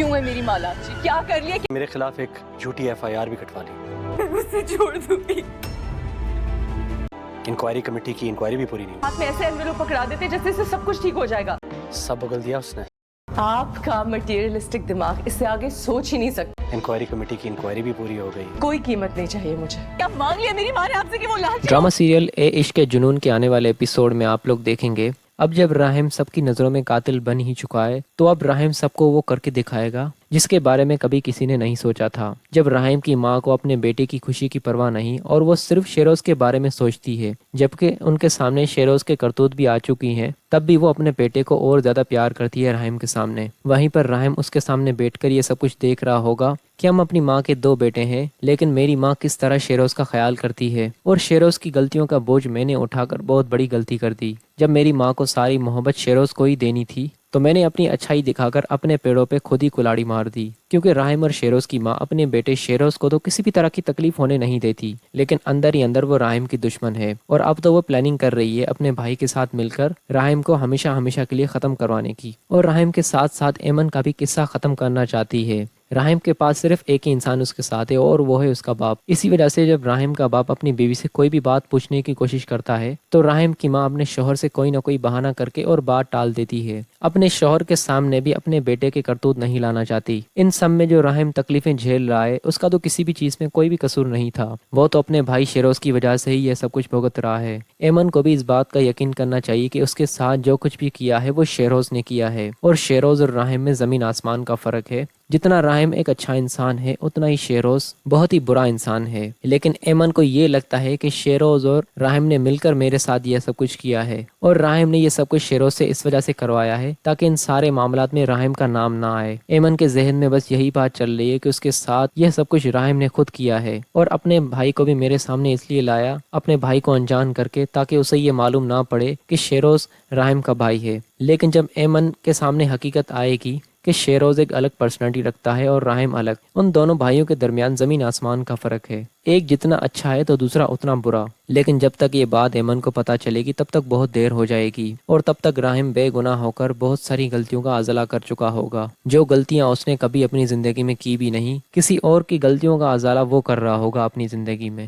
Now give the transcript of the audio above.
کیوں ہے میری مالا جی؟ کیا کر لیا کہ میرے خلاف ایک جھوٹی FIR بھی کٹوا لی. میں اسے چھوڑ دوں گی؟ انکوائری کمیٹی کی انکوائری بھی پوری نہیں آپ میں ایسے انویلوپ پکڑا دیتے جیسے سے سب کچھ ٹھیک ہو جائے گا. سب بگل دیا اس نے. آپ کا مٹیریلسٹک دماغ اس سے آگے سوچ ہی نہیں سکتا. انکوائری کمیٹی کی انکوائری بھی پوری ہو گئی. کوئی قیمت نہیں چاہیے مجھے. کیا مانگ لیا میری ماں نے آپ سے کہ وہ لالچی ڈرامہ سیریل اے عشق کے جنون کے آنے والے ایپیسوڈ میں آپ لوگ دیکھیں گے اب جب راہم سب کی نظروں میں قاتل بن ہی چکا ہے تو اب راہم سب کو وہ کر کے دکھائے گا جس کے بارے میں کبھی کسی نے نہیں سوچا تھا. جب راہم کی ماں کو اپنے بیٹے کی خوشی کی پرواہ نہیں اور وہ صرف شیروز کے بارے میں سوچتی ہے جبکہ ان کے سامنے شیروز کے کرتوت بھی آ چکی ہیں تب بھی وہ اپنے بیٹے کو اور زیادہ پیار کرتی ہے راہم کے سامنے. وہیں پر راہم اس کے سامنے بیٹھ کر یہ سب کچھ دیکھ رہا ہوگا کہ ہم اپنی ماں کے 2 بیٹے ہیں لیکن میری ماں کس طرح شیروز کا خیال کرتی ہے اور شیروز کی غلطیوں کا بوجھ میں نے اٹھا کر بہت بڑی غلطی کر دی. جب میری ماں کو ساری محبت شیروز کو ہی دینی تھی تو میں نے اپنی اچھائی دکھا کر اپنے پیڑوں پہ خود ہی کلاڑی مار دی کیونکہ راہم اور شیروز کی ماں اپنے بیٹے شیروز کو تو کسی بھی طرح کی تکلیف ہونے نہیں دیتی لیکن اندر ہی اندر وہ راہم کی دشمن ہے اور اب تو وہ پلاننگ کر رہی ہے اپنے بھائی کے ساتھ مل کر راہم کو ہمیشہ ہمیشہ کے لیے ختم کروانے کی اور راہم کے ساتھ ساتھ ایمن کا بھی قصہ ختم کرنا چاہتی ہے. راہم کے پاس صرف ایک ہی انسان اس کے ساتھ ہے اور وہ ہے اس کا باپ. اسی وجہ سے جب راہم کا باپ اپنی بیوی سے کوئی بھی بات پوچھنے کی کوشش کرتا ہے تو راہم کی ماں اپنے شوہر سے کوئی نہ کوئی بہانہ کر کے اور بات ٹال دیتی ہے. اپنے شوہر کے سامنے بھی اپنے بیٹے کے کرتوت نہیں لانا چاہتی. ان سب میں جو راہم تکلیفیں جھیل رہا ہے اس کا تو کسی بھی چیز میں کوئی بھی قصور نہیں تھا. وہ تو اپنے بھائی شیروز کی وجہ سے ہی یہ سب کچھ بھگت رہا ہے. ایمن کو بھی اس بات کا یقین کرنا چاہیے کہ اس کے ساتھ جو کچھ بھی کیا ہے وہ شیروز نے کیا ہے اور شیروز اور راہم میں زمین آسمان کا فرق ہے. جتنا راہم ایک اچھا انسان ہے اتنا ہی شیروز بہت ہی برا انسان ہے. لیکن ایمن کو یہ لگتا ہے کہ شیروز اور راہم نے مل کر میرے ساتھ یہ سب کچھ کیا ہے اور راہم نے یہ سب کچھ شیروز سے اس وجہ سے کروایا ہے تاکہ ان سارے معاملات میں راہم کا نام نہ آئے. ایمن کے ذہن میں بس یہی بات چل رہی ہے کہ اس کے ساتھ یہ سب کچھ راہم نے خود کیا ہے اور اپنے بھائی کو بھی میرے سامنے اس لیے لایا اپنے بھائی کو انجان کر کے تاکہ اسے یہ معلوم نہ پڑے کہ شیروز راہم کا بھائی ہے. لیکن جب ایمن کے سامنے حقیقت آئے گی کہ شیروز ایک الگ پرسنالٹی رکھتا ہے اور راہم الگ، ان دونوں بھائیوں کے درمیان زمین آسمان کا فرق ہے. ایک جتنا اچھا ہے تو دوسرا اتنا برا. لیکن جب تک یہ بات ایمن کو پتہ چلے گی تب تک بہت دیر ہو جائے گی اور تب تک راہم بے گناہ ہو کر بہت ساری غلطیوں کا ازالہ کر چکا ہوگا جو غلطیاں اس نے کبھی اپنی زندگی میں کی بھی نہیں. کسی اور کی غلطیوں کا ازالہ وہ کر رہا ہوگا اپنی زندگی میں.